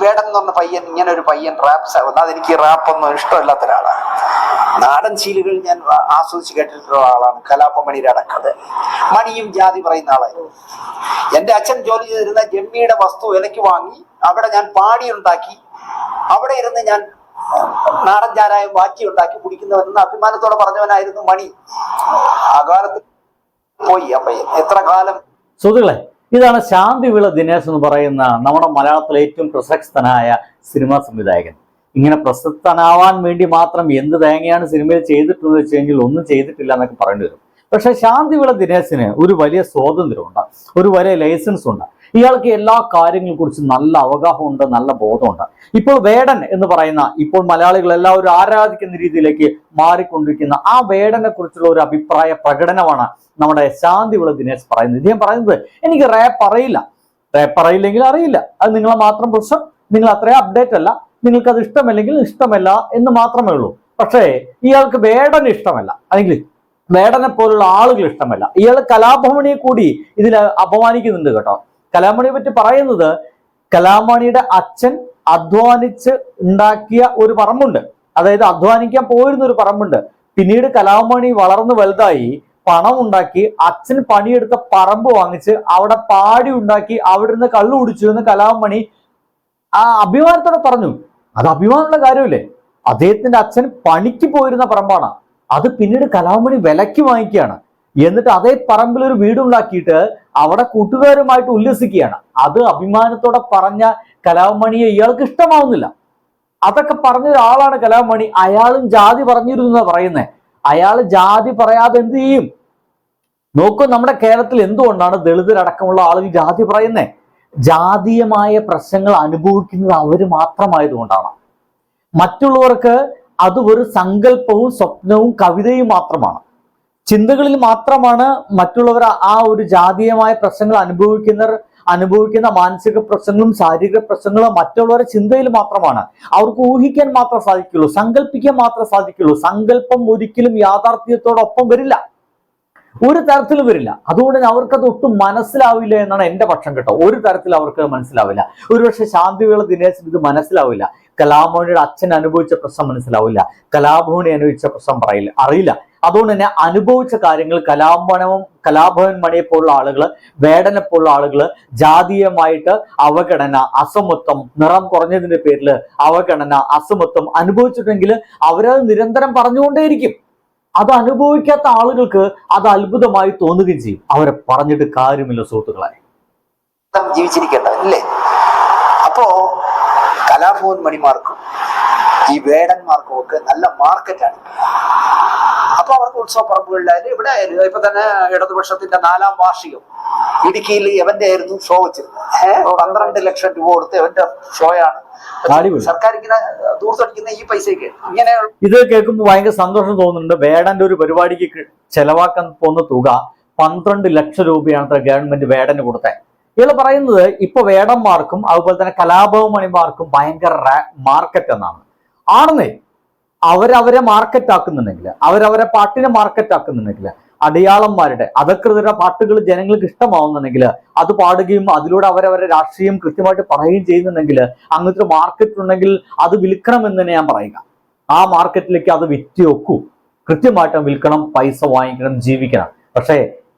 വേടൻ എന്ന് പറഞ്ഞ പയ്യൻ, ഇങ്ങനെ ഒരു പയ്യൻ റാപ്സ്, അതെനിക്ക് റാപ്പൊന്നും ഇഷ്ടമില്ലാത്ത ഒരാളാണ്. നാടൻ ശീലുകൾ ഞാൻ ആസ്വദിച്ച് കേട്ടിട്ടുള്ള ആളാണ്. കലാപമണിയുടെ അടക്കത് മണിയും ജാതി പറയുന്ന ആളായിരുന്നു. എന്റെ അച്ഛൻ ജോലി ചെയ്തിരുന്ന ജമ്മിയുടെ വസ്തു വിലയ്ക്ക് വാങ്ങി അവിടെ ഞാൻ പാടിയുണ്ടാക്കി, അവിടെ ഇരുന്ന് ഞാൻ നാടൻ ചാരായം വാറ്റി ഉണ്ടാക്കി കുടിക്കുന്നവരെന്ന് അഭിമാനത്തോടെ പറഞ്ഞവനായിരുന്നു മണി. ആ കാലത്ത് പോയി ആ പയ്യൻ. എത്ര കാലം. സുഹൃത്തുക്കളെ, ഇതാണ് ശാന്തിവിള ദിനേശ് എന്ന് പറയുന്ന നമ്മുടെ മലയാളത്തിലെ ഏറ്റവും പ്രശസ്തനായ സിനിമാ സംവിധായകൻ. ഇങ്ങനെ പ്രശസ്തനാവാൻ വേണ്ടി മാത്രം എന്ത് തേങ്ങയാണ് സിനിമയിൽ ചെയ്തിട്ടുള്ളത് വെച്ച് കഴിഞ്ഞാൽ ഒന്നും ചെയ്തിട്ടില്ല എന്നൊക്കെ പറയേണ്ടി വരും. പക്ഷെ ശാന്തിവിള ദിനേശിന് ഒരു വലിയ സ്വാതന്ത്ര്യമുണ്ട്, ഒരു വലിയ ലൈസൻസ് ഉണ്ട്. ഇയാൾക്ക് എല്ലാ കാര്യങ്ങളെ കുറിച്ച് നല്ല അവഗാഹമുണ്ട്, നല്ല ബോധമുണ്ട്. ഇപ്പോൾ വേടൻ എന്ന് പറയുന്ന, ഇപ്പോൾ മലയാളികൾ എല്ലാവരും ആരാധിക്കുന്ന രീതിയിലേക്ക് മാറിക്കൊണ്ടിരിക്കുന്ന ആ വേടനെ കുറിച്ചുള്ള ഒരു അഭിപ്രായ പ്രകടനമാണ് നമ്മുടെ ശാന്തിവിള ദിനേശ് പറയുന്നത്. ഇദ്ദേഹം പറയുന്നത്, എനിക്ക് റാപ്പ് അറിയില്ല, റാപ്പ് അറിയില്ലെങ്കിൽ അറിയില്ല, അത് നിങ്ങളെ മാത്രം പ്രശ്നം, നിങ്ങൾ അത്രയും അപ്ഡേറ്റ് അല്ല, നിങ്ങൾക്ക് അത് ഇഷ്ടമല്ലെങ്കിൽ ഇഷ്ടമല്ല എന്ന് മാത്രമേ ഉള്ളൂ. പക്ഷേ ഇയാൾക്ക് വേടൻ ഇഷ്ടമല്ല, അല്ലെങ്കിൽ വേടനെ പോലുള്ള ആളുകൾ ഇഷ്ടമല്ല. ഇയാൾ കലാഭവനിയെ കൂടി ഇതിൽ അപമാനിക്കുന്നുണ്ട് കേട്ടോ. കലാമണിയെ പറ്റി പറയുന്നത്, കലാമണിയുടെ അച്ഛൻ അധ്വാനിച്ച് ഉണ്ടാക്കിയ ഒരു പറമ്പുണ്ട്, അതായത് അധ്വാനിക്കാൻ പോയിരുന്ന ഒരു പറമ്പുണ്ട്. പിന്നീട് കലാമണി വളർന്നു വലുതായി പണം ഉണ്ടാക്കി അച്ഛൻ പണിയെടുത്ത പറമ്പ് വാങ്ങിച്ച് അവിടെ പാടി ഉണ്ടാക്കി അവിടെ നിന്ന് കള്ളു കുടിച്ചു എന്ന് കലാമണി ആ അഭിമാനത്തോടെ പറഞ്ഞു. അത് അഭിമാനമുള്ള കാര്യമില്ലേ? അദ്ദേഹത്തിന്റെ അച്ഛൻ പണിക്ക് പോയിരുന്ന പറമ്പാണ്, അത് പിന്നീട് കലാമണി വിലയ്ക്ക് വാങ്ങിക്കുകയാണ്. എന്നിട്ട് അതേ പറമ്പിൽ ഒരു വീടുണ്ടാക്കിയിട്ട് അവിടെ കൂട്ടുകാരുമായിട്ട് ഉല്ലസിക്കുകയാണ്. അത് അഭിമാനത്തോടെ പറഞ്ഞ കലാമണിയെ ഇയാൾക്ക് ഇഷ്ടമാവുന്നില്ല. അതൊക്കെ പറഞ്ഞ ഒരാളാണ് കലാമണി. അയാളും ജാതി പറഞ്ഞിരുന്നു പറയുന്നത്. അയാൾ ജാതി പറയാതെ എന്ത് ചെയ്യും? നോക്കൂ, നമ്മുടെ കേരളത്തിൽ എന്തുകൊണ്ടാണ് ദളിതരടക്കമുള്ള ആളുകൾ ജാതി പറയുന്നത്? ജാതീയമായ പ്രശ്നങ്ങൾ അനുഭവിക്കുന്നത് അവർ മാത്രമായതുകൊണ്ടാണ്. മറ്റുള്ളവർക്ക് അത് ഒരു സങ്കല്പവും സ്വപ്നവും കവിതയും മാത്രമാണ്, ചിന്തകളിൽ മാത്രമാണ്. മറ്റുള്ളവർ ആ ഒരു ജാതീയമായ പ്രശ്നങ്ങൾ അനുഭവിക്കുന്ന മാനസിക പ്രശ്നങ്ങളും ശാരീരിക പ്രശ്നങ്ങളും മറ്റുള്ളവരുടെ ചിന്തയിൽ മാത്രമാണ്. അവർക്ക് ഊഹിക്കാൻ മാത്രമേ സാധിക്കുള്ളൂ, സങ്കല്പിക്കാൻ മാത്രമേ സാധിക്കുള്ളൂ. സങ്കല്പം ഒരിക്കലും യാഥാർത്ഥ്യത്തോടൊപ്പം വരില്ല, ഒരു തരത്തിലും വരില്ല. അതുകൊണ്ട് തന്നെ അവർക്കത് ഒട്ടും മനസ്സിലാവില്ല എന്നാണ് എന്റെ പക്ഷം കേട്ടോ. ഒരു തരത്തിൽ അവർക്ക് മനസ്സിലാവില്ല. ഒരുപക്ഷെ ശാന്തിവിള ദിനേശിന് ഇത് മനസ്സിലാവില്ല. കലാഭവനിയുടെ അച്ഛൻ അനുഭവിച്ച പ്രശ്നം മനസ്സിലാവില്ല, കലാഭവനി അനുഭവിച്ച പ്രശ്നം അറിയില്ല. അതുകൊണ്ട് തന്നെ അനുഭവിച്ച കാര്യങ്ങൾ കലാഭവൻ മണിയെ പോലുള്ള ആളുകൾ, വേടനെ പോലുള്ള ആളുകൾ ജാതീയമായിട്ട് അവഗണന, അസമത്വം, നിറം കുറഞ്ഞതിന്റെ പേരിൽ അവഗണന, അസമത്വം അനുഭവിച്ചിട്ടുണ്ടെങ്കിൽ അവരത് നിരന്തരം പറഞ്ഞുകൊണ്ടേയിരിക്കും. അത് അനുഭവിക്കാത്ത ആളുകൾക്ക് അത് അത്ഭുതമായി തോന്നുകയും ചെയ്യും. അവരെ പറഞ്ഞിട്ട് കാര്യമില്ല സുഹൃത്തുക്കളെ. ജീവിച്ചിരിക്കേണ്ടതല്ലേ? അപ്പോ കലാഭവൻ മണിമാർക്കും ഈ വേടന്മാർക്കും ഒക്കെ നല്ല മാർക്കറ്റാണ്. അപ്പൊ അവർക്ക് ഉത്സവ പറമ്പുകളിലായാലും ഇവിടെ ആയാലും, ഇപ്പൊ തന്നെ ഇടതുപക്ഷത്തിന്റെ 4ാം വാർഷികം ഇടുക്കിയിൽ എവന്റെ ആയിരുന്നു ഷോ വെച്ചിരുന്നത്. 12 ലക്ഷം രൂപ കൊടുത്ത് എവന്റെ ഷോയാണ്. സർക്കാർ ഇങ്ങനെ ദൂർത്തടിക്കുന്ന ഈ പൈസയ്ക്ക് ഇങ്ങനെയുള്ള ഇത് കേൾക്കുമ്പോൾ ഭയങ്കര സന്തോഷം തോന്നുന്നുണ്ട്. വേടന്റെ ഒരു പരിപാടിക്ക് ചെലവാക്കാൻ പോകുന്ന തുക 12 ലക്ഷം രൂപയാണ് ഗവൺമെന്റ് വേടന് കൊടുത്തത്. ഇയാൾ പറയുന്നത് ഇപ്പൊ വേടന്മാർക്കും അതുപോലെ തന്നെ കലാഭവൻ മണിമാർക്കും ഭയങ്കര മാർക്കറ്റ് എന്നാണ്. ആണെന്നേ, അവരവരെ മാർക്കറ്റ് ആക്കുന്നുണ്ടെങ്കിൽ, അവരവരെ പാട്ടിനെ മാർക്കറ്റ് ആക്കുന്നുണ്ടെങ്കിൽ, അടയാളന്മാരുടെ അധകൃതരുടെ പാട്ടുകൾ ജനങ്ങൾക്ക് ഇഷ്ടമാവുന്നുണ്ടെങ്കിൽ അത് പാടുകയും അതിലൂടെ അവരവരെ രാഷ്ട്രീയം കൃത്യമായിട്ട് പറയുകയും ചെയ്യുന്നുണ്ടെങ്കിൽ, അങ്ങനത്തെ മാർക്കറ്റ് ഉണ്ടെങ്കിൽ അത് വിൽക്കണമെന്ന് തന്നെ ഞാൻ പറയുക. ആ മാർക്കറ്റിലേക്ക് അത് വിറ്റ് വെക്കൂ, കൃത്യമായിട്ട് വിൽക്കണം, പൈസ വാങ്ങിക്കണം, ജീവിക്കണം. പക്ഷേ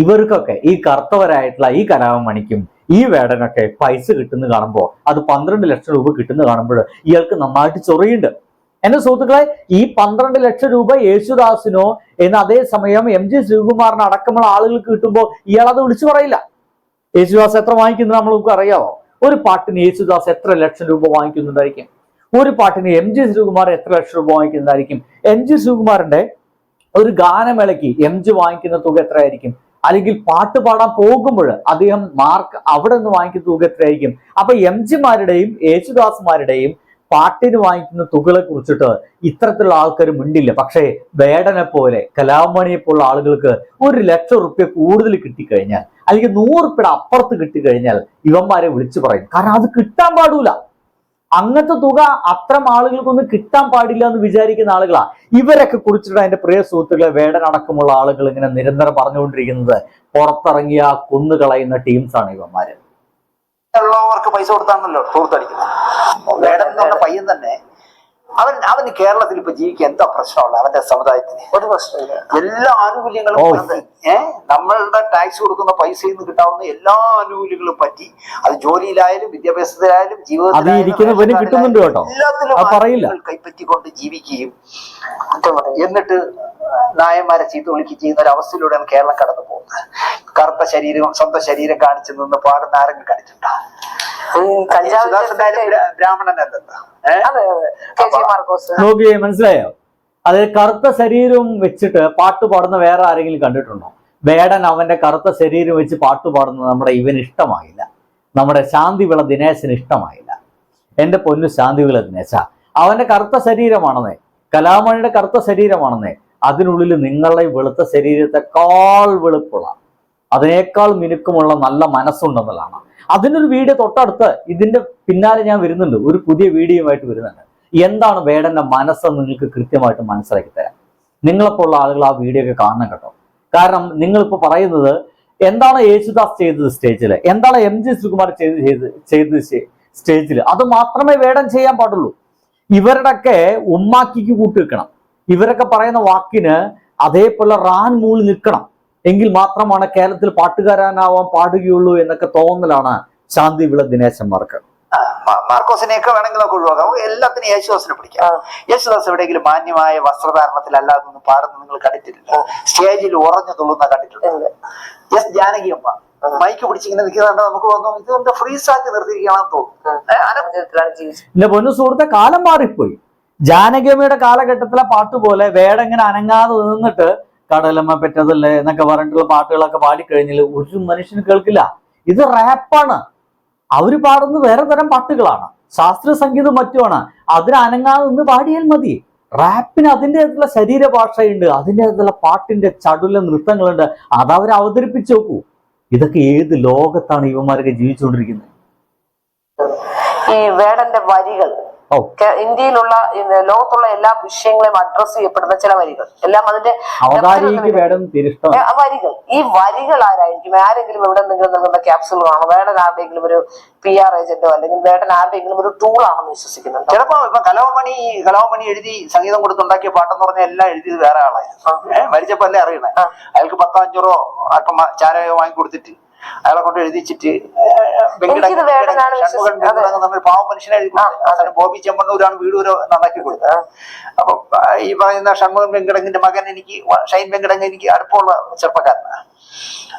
ഇവർക്കൊക്കെ, ഈ കറുത്തവരായിട്ടുള്ള ഈ കലാഭവൻ മണിക്കും ഈ വേടനൊക്കെ പൈസ കിട്ടുന്ന കാണുമ്പോൾ, അത് 12 ലക്ഷം രൂപ കിട്ടുന്ന കാണുമ്പോൾ ഇയാൾക്ക് നന്നായിട്ട് ചൊറിയുണ്ട്. എന്റെ സുഹൃത്തുക്കളെ, ഈ 12 ലക്ഷം രൂപ യേശുദാസിനോ എന്ന് അതേസമയം MG ശ്രീകുമാറിന് അടക്കമുള്ള ആളുകൾക്ക് കിട്ടുമ്പോൾ ഇയാൾ അത് വിളിച്ചു പറയില്ല. യേശുദാസ് എത്ര വാങ്ങിക്കുന്നത് നമുക്ക് അറിയാമോ? ഒരു പാട്ടിന് യേശുദാസ് എത്ര ലക്ഷം രൂപ വാങ്ങിക്കുന്നുണ്ടായിരിക്കും? ഒരു പാട്ടിന് MG ശ്രീകുമാർ എത്ര ലക്ഷം രൂപ വാങ്ങിക്കുന്നതായിരിക്കും? MG ശ്രീകുമാറിന്റെ ഒരു ഗാനമേളയ്ക്ക് MG വാങ്ങിക്കുന്ന തുക എത്രയായിരിക്കും? അല്ലെങ്കിൽ പാട്ട് പാടാൻ പോകുമ്പോൾ അദ്ദേഹം അവിടെ നിന്ന് വാങ്ങിക്കുന്ന തുക എത്രയായിരിക്കും? അപ്പൊ MGമാരുടെയും യേശുദാസുമാരുടെയും പാട്ടിന് വാങ്ങിക്കുന്ന തുകകളെ കുറിച്ചിട്ട് ഇത്തരത്തിലുള്ള ആൾക്കാർ മിണ്ടില്ല. പക്ഷേ വേടനെ പോലെ, കലാമണിയെ പോലുള്ള ആളുകൾക്ക് 1 ലക്ഷം റുപ്യ കൂടുതൽ കിട്ടിക്കഴിഞ്ഞാൽ, അല്ലെങ്കിൽ 100 റുപ്യയുടെ അപ്പുറത്ത് കിട്ടിക്കഴിഞ്ഞാൽ ഇവന്മാരെ വിളിച്ചു പറയും. കാരണം അത് കിട്ടാൻ പാടില്ല. അങ്ങനത്തെ തുക അത്തരം ആളുകൾക്കൊന്നും കിട്ടാൻ പാടില്ല എന്ന് വിചാരിക്കുന്ന ആളുകളാ. ഇവരൊക്കെ കുറിച്ചിട്ട് അതിന്റെ പ്രിയ സുഹൃത്തുക്കളെ, വേടനടക്കമുള്ള ആളുകൾ ഇങ്ങനെ നിരന്തരം പറഞ്ഞുകൊണ്ടിരിക്കുന്നത് പുറത്തിറങ്ങിയ കൊന്നുകളയുന്ന ടീംസാണ് ഇവന്മാര്. ഉള്ളവർക്ക് പൈസ കൊടുത്താണല്ലോ ദൂർത്തടിക്കുന്നത്. വേടൻ എന്ന് പറഞ്ഞ പയ്യൻ തന്നെ അവന് കേരളത്തിൽ ഇപ്പൊ ജീവിക്കാൻ എന്താ പ്രശ്നമുള്ള അവന്റെ സമുദായത്തിന്? ഒരു പ്രശ്നമില്ല. എല്ലാ ആനുകൂല്യങ്ങളും നമ്മളുടെ ടാക്സ് കൊടുക്കുന്ന പൈസയിൽ നിന്ന് കിട്ടാവുന്ന എല്ലാ ആനുകൂല്യങ്ങളും പറ്റി, അത് ജോലിയിലായാലും വിദ്യാഭ്യാസത്തിലായാലും ജീവിതത്തിലായാലും എല്ലാത്തിലും കൈപ്പറ്റിക്കൊണ്ട് ജീവിക്കുകയും എന്നിട്ട് നായന്മാരെ ചീത്ത വിളിക്കുകയും ചെയ്യുന്ന ഒരു അവസ്ഥയിലൂടെയാണ് കേരളം കടന്നു പോകുന്നത്. കറുത്ത ശരീരം സ്വന്തം ശരീരം കാണിച്ചു നിന്ന് പാടുന്ന ആരെങ്കിലും കണ്ടിട്ടുണ്ടോ? ബ്രാഹ്മണനല്ലല്ലോ. നോക്കിയേ, മനസ്സിലായോ? അത് കറുത്ത ശരീരം വെച്ചിട്ട് പാട്ട് പാടുന്ന വേറെ ആരെങ്കിലും കണ്ടിട്ടുണ്ടോ? വേടൻ അവന്റെ കറുത്ത ശരീരം വെച്ച് പാട്ട് പാടുന്നത് നമ്മുടെ ഇവന് ഇഷ്ടമായില്ല, നമ്മുടെ ശാന്തിവിള ദിനേശന് ഇഷ്ടമായില്ല. എന്റെ പൊന്നു ശാന്തിവിള ദിനേശ, അവന്റെ കറുത്ത ശരീരമാണെന്നേ, കലാമണിയുടെ കറുത്ത ശരീരമാണെന്നേ, അതിനുള്ളിൽ നിങ്ങളുടെ വെളുത്ത ശരീരത്തെക്കാൾ വെളുപ്പുള്ള, അതിനേക്കാൾ മിനുക്കമുള്ള നല്ല മനസ്സുണ്ടെന്നുള്ളതാണ്. അതിനൊരു വീഡിയോ തൊട്ടടുത്ത് ഇതിന്റെ പിന്നാലെ ഞാൻ വരുന്നുണ്ട്, ഒരു പുതിയ വീഡിയോയുമായിട്ട് വരുന്നുണ്ട്. എന്താണ് വേടന്റെ മനസ്സെന്ന് നിങ്ങൾക്ക് കൃത്യമായിട്ട് മനസ്സിലാക്കി തരാം. നിങ്ങളെപ്പോലുള്ള ആളുകൾ ആ വീഡിയോ ഒക്കെ കാണണം കേട്ടോ. കാരണം നിങ്ങളിപ്പോൾ പറയുന്നത് എന്താണ് യേശുദാസ് ചെയ്തത് സ്റ്റേജിൽ, എന്താണ് MG ശ്രീകുമാർ ചെയ്തത് സ്റ്റേജിൽ, അത് മാത്രമേ വേടൻ ചെയ്യാൻ പാടുള്ളൂ. ഇവരുടെയൊക്കെ ഉമ്മാക്കിക്ക് കൂട്ടിവെക്കണം. ഇവരൊക്കെ പറയുന്ന വാക്കിന് അതേപോലെ റാൻ മൂളി നിൽക്കണം. എങ്കിൽ മാത്രമാണ് കേരളത്തിൽ പാട്ടുകാരനാവാൻ പാടുകയുള്ളൂ എന്നൊക്കെ തോന്നലാണ് ശാന്തിവിള ദിനേശന്മാർക്ക്. മാർക്കോസിനെയൊക്കെ വേണമെങ്കിൽ നമുക്ക് ഒഴിവാക്കാം. എല്ലാത്തിനും യേശുദാസിനെ പിടിക്കാം. യേശുദാസ് എവിടെയെങ്കിലും മാന്യമായ വസ്ത്രധാരണത്തിൽ അല്ലാതെ ഒന്ന് പാടുന്നത് നിങ്ങൾ കണ്ടിട്ടില്ല. സ്റ്റേജിൽ ഉറഞ്ഞു തുള്ളുന്ന കണ്ടിട്ടുണ്ട്. എസ് ജാനകിയമ്മ മൈക്ക് പിടിച്ചിങ്ങനെ നിൽക്കുന്നുണ്ട്. നമുക്ക് തോന്നും ഇത് ഫ്രീസ് ആക്കി നിർത്തിയിരിക്കണമെന്ന് തോന്നും. എന്റെ പൊന്നു സുഹൃത്തെ, കാലം മാറിപ്പോയി. ജാനകിയമ്മയുടെ കാലഘട്ടത്തിലെ പാട്ട് പോലെ വേടങ്ങനെ അനങ്ങാതെ നിന്നിട്ട് കടലമ്മ പെറ്റതല്ലേ എന്നൊക്കെ പറഞ്ഞിട്ടുള്ള പാട്ടുകളൊക്കെ പാടിക്കഴിഞ്ഞാൽ ഒരു മനുഷ്യന് കേൾക്കില്ല. ഇത് റാപ്പാണ്. അവര് പാടുന്നത് വേറെ തരം പാട്ടുകളാണ്, ശാസ്ത്രീയ സംഗീതം മറ്റുമാണ്. അതിന് അനങ്ങാതെ നിന്ന് പാടിയാൽ മതി. റാപ്പിന് അതിൻ്റെതായിട്ടുള്ള ശരീരഭാഷയുണ്ട്, അതിൻ്റെതായിട്ടുള്ള പാട്ടിന്റെ ചടുല നൃത്തങ്ങളുണ്ട്. അതവർ അവതരിപ്പിച്ചു നോക്കൂ. ഇതൊക്കെ ഏത് ലോകത്താണ് ഇവന്മാരൊക്കെ ജീവിച്ചുകൊണ്ടിരിക്കുന്നത്? ഈ വേടന്റെ വരികൾ ഇന്ത്യയിലുള്ള ലോകത്തുള്ള എല്ലാ വിഷയങ്ങളെയും അഡ്രസ് ചെയ്യപ്പെടുന്ന ചില വരികൾ എല്ലാം അതിന്റെ വരികൾ. ഈ വരികൾ ആരായിരിക്കും? ആരെങ്കിലും എവിടെ നിന്നെങ്കിലും നൽകുന്ന ക്യാപ്സുകളാണോ? വേടൻ ആരുടെയെങ്കിലും ഒരു PR ഏജന്റോ അല്ലെങ്കിൽ വേടൻ ആരുടെയെങ്കിലും ഒരു ടൂൾ ആണെന്ന് വിശ്വസിക്കുന്നുണ്ട്. ചിലപ്പോ ഇപ്പൊ കലാമണി എഴുതി സംഗീതം കൊടുത്തുണ്ടാക്കിയ പാട്ടെന്ന് പറഞ്ഞാൽ എല്ലാം എഴുതിയത് വേറെ ആളായിരുന്നു. മരിച്ചപ്പോ അല്ലേ അറിയണേ. അയാൾക്ക് 10 5 ഒക്കെ ചാരയോ വാങ്ങിക്കൊടുത്തിട്ട് അയാളെ കൊണ്ട് എഴുതിച്ചിട്ട് പാവം മനുഷ്യനെ എഴുതി കൊടുത്തത്. ബോബി ചെമ്മണ്ണൂരാണ് വീട് ഒരു നന്നാക്കി കൊടുത്തത്. അപ്പൊ ഈ പറയുന്ന ഷൺമുഖൻ വെങ്കടങ്ങിന്റെ മകൻ ഷൈൻ വെങ്കടങ്ങ് എനിക്ക് അടുപ്പമുള്ള ചെറുപ്പക്കാരനാണ്.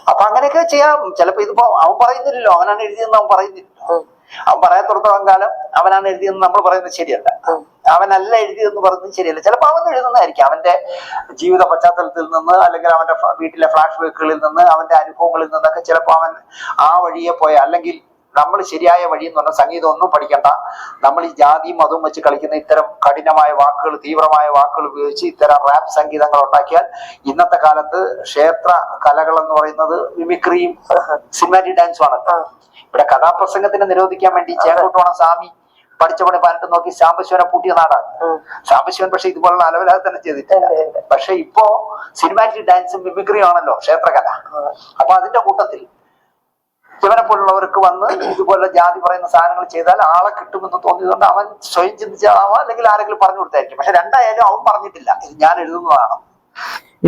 അപ്പൊ അങ്ങനെയൊക്കെ ചെയ്യാം. ചിലപ്പോ ഇതിപ്പോ അവൻ പറയുന്നില്ലല്ലോ, അവനാണ് എഴുതിയെന്ന് അവൻ പറയുന്നില്ലല്ലോ. അവൻ പറയാത്തോടത്തോളം കാലം അവനാണ് എഴുതിയെന്ന് നമ്മൾ പറയുന്നത് ശരിയല്ല. അവനല്ല എഴുതിയെന്ന് പറയുന്നത് ശരിയല്ല. ചിലപ്പോൾ അവൻ എഴുതുന്നതായിരിക്കും അവന്റെ ജീവിത പശ്ചാത്തലത്തിൽ നിന്ന്, അല്ലെങ്കിൽ അവന്റെ വീട്ടിലെ ഫ്ലാഷ് ബാക്കുകളിൽ നിന്ന്, അവന്റെ അനുഭവങ്ങളിൽ നിന്നൊക്കെ ചിലപ്പോൾ അവൻ ആ വഴിയെ പോയ, അല്ലെങ്കിൽ നമ്മൾ ശരിയായ വഴി എന്ന് പറഞ്ഞാൽ സംഗീതം ഒന്നും പഠിക്കണ്ട, നമ്മൾ ഈ ജാതിയും മതവും വെച്ച് കളിക്കുന്ന ഇത്തരം കഠിനമായ വാക്കുകൾ, തീവ്രമായ വാക്കുകൾ ഉപയോഗിച്ച് ഇത്തരം റാപ്പ് സംഗീതങ്ങൾ ഉണ്ടാക്കിയാൽ ഇന്നത്തെ കാലത്ത് ക്ഷേത്ര കലകൾ എന്ന് പറയുന്നത് മിമിക്രിയും സിനിമാറ്റിക് ഡാൻസും ആണ്. ഇവിടെ കഥാപ്രസംഗത്തിനെ നിരോധിക്കാൻ വേണ്ടി ചേങ്കോട്ടോണ സ്വാമി പഠിച്ചപണി പതിനെട്ട് നോക്കി സാംബശിവനെ പൂട്ടിയ നാടാണ്. സാംബശിവൻ പക്ഷെ ഇതുപോലുള്ള അലവലാതെ തന്നെ ചെയ്തിട്ടില്ല. പക്ഷെ ഇപ്പോ സിനിമാറ്റിക് ഡാൻസും മിമിക്രിയും ആണല്ലോ ക്ഷേത്രകല. അപ്പൊ അതിന്റെ കൂട്ടത്തിൽ ഇവനെ പോലുള്ളവർക്ക് വന്ന് ഇതുപോലെ ജാതി പറയുന്ന സാധനങ്ങൾ ചെയ്താൽ ആളെ കിട്ടുമെന്ന് തോന്നിയതുകൊണ്ട് അവൻ സ്വയം ചിന്തിച്ചാവാം, അല്ലെങ്കിൽ ആരെങ്കിലും പറഞ്ഞു കൊടുത്തായിരിക്കും. പക്ഷെ രണ്ടായാലും അവൻ പറഞ്ഞിട്ടില്ല ഇത് ഞാൻ എഴുതുന്നതാണ്.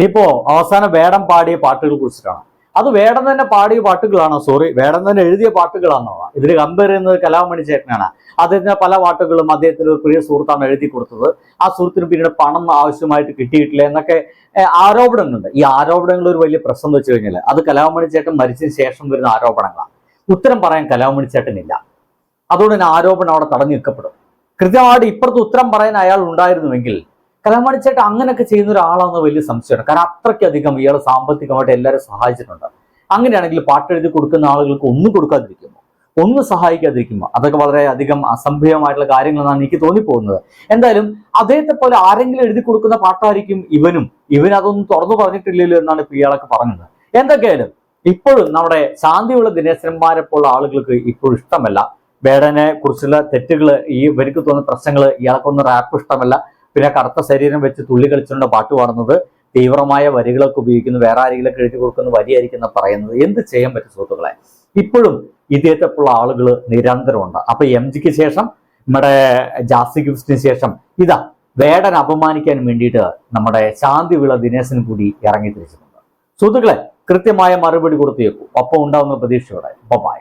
ഇപ്പോ അവസാനം വേടൻ പാടിയ പാട്ടുകളെ കുറിച്ചിട്ടാണ്. അത് വേടൻ തന്നെ പാടിയ പാട്ടുകളാണോ? വേടൻ തന്നെ എഴുതിയ പാട്ടുകളാണോ? ഇതിൽ കമ്പയർ ചെയ്യുന്നത് കലാമണി ചേട്ടനാണ്. അദ്ദേഹത്തിന് പല പാട്ടുകളും അദ്ദേഹത്തിന് ഒരു പ്രിയ സുഹൃത്താണ് എഴുതി കൊടുത്തത്. ആ സുഹൃത്തിന് പിന്നീട് പണം ആവശ്യമായിട്ട് കിട്ടിയിട്ടില്ല എന്നൊക്കെ ആരോപണങ്ങളുണ്ട്. ഈ ആരോപണങ്ങൾ ഒരു വലിയ പ്രശ്നം വെച്ച് കഴിഞ്ഞാൽ അത് കലാമണി ചേട്ടൻ മരിച്ചതിന് ശേഷം വരുന്ന ആരോപണങ്ങളാണ്. ഉത്തരം പറയാൻ കലാമണി ചേട്ടനില്ല. അതുകൊണ്ട് തന്നെ ആരോപണം അവിടെ തടഞ്ഞു നിൽക്കപ്പെടും. കൃത്യമായിട്ട് ഇപ്പുറത്ത് ഉത്തരം പറയാൻ അയാൾ ഉണ്ടായിരുന്നുവെങ്കിൽ കലാമണി ചേട്ടൻ അങ്ങനെയൊക്കെ ചെയ്യുന്ന ഒരാളാണെന്ന് വലിയ സംശയമാണ്. കാരണം അത്രയ്ക്കധികം ഇയാൾ സാമ്പത്തികമായിട്ട് എല്ലാവരും സഹായിച്ചിട്ടുണ്ട്. അങ്ങനെയാണെങ്കിൽ പാട്ടെഴുതി കൊടുക്കുന്ന ആളുകൾക്ക് ഒന്നും കൊടുക്കാതിരിക്കുമോ, ഒന്നും സഹായിക്കാതിരിക്കുമോ? അതൊക്കെ വളരെ അധികം അസംഭവമായിട്ടുള്ള കാര്യങ്ങളെന്നാണ് എനിക്ക് തോന്നിപ്പോകുന്നത്. എന്തായാലും അദ്ദേഹത്തെ പോലെ ആരെങ്കിലും എഴുതി കൊടുക്കുന്ന പാട്ടായിരിക്കും ഇവൻ അതൊന്നും തുറന്നു പറഞ്ഞിട്ടില്ലല്ലോ എന്നാണ് ഇപ്പൊ ഇയാളൊക്കെ പറഞ്ഞത്. എന്തൊക്കെയായാലും ഇപ്പോഴും നമ്മുടെ ശാന്തിയുള്ള ദിനേശന്മാരെ പോലുള്ള ആളുകൾക്ക് ഇപ്പോഴും ഇഷ്ടമല്ല. വേടനെ കുറിച്ചുള്ള തെറ്റുകൾ, ഈ ഇവർക്ക് തോന്നുന്ന പ്രശ്നങ്ങൾ, ഇയാൾക്കൊന്നും റാപ്പ് ഇഷ്ടമല്ല. പിന്നെ കറുത്ത ശരീരം വെച്ച് തുള്ളി കളിച്ചുകൊണ്ട് പാട്ട് പാടുന്നത്, തീവ്രമായ വരികളൊക്കെ ഉപയോഗിക്കുന്നു, വേറെ ആരെങ്കിലൊക്കെ എഴുതി കൊടുക്കുന്ന വരിയായിരിക്കും എന്ന് പറയുന്നത്. എന്ത് ചെയ്യാൻ പറ്റും സുഹൃത്തുക്കളെ? ഇപ്പോഴും ഇദ്ദേഹത്തെപ്പോലുള്ള ആളുകൾ നിരന്തരമുണ്ട്. അപ്പൊ MGക്ക് ശേഷം നമ്മുടെ ജാസി ഗിഫ്റ്റിന് ശേഷം ഇതാ വേടൻ അപമാനിക്കാൻ വേണ്ടിയിട്ട് നമ്മുടെ ശാന്തിവിള ദിനേശൻ കൂടി ഇറങ്ങി തിരിച്ചിട്ടുണ്ട്. സുഹൃത്തുക്കളെ, കൃത്യമായ മറുപടി കൊടുത്തേക്കും. ഒപ്പം ഉണ്ടാവുന്ന പ്രതീക്ഷയോടെ ബൈ.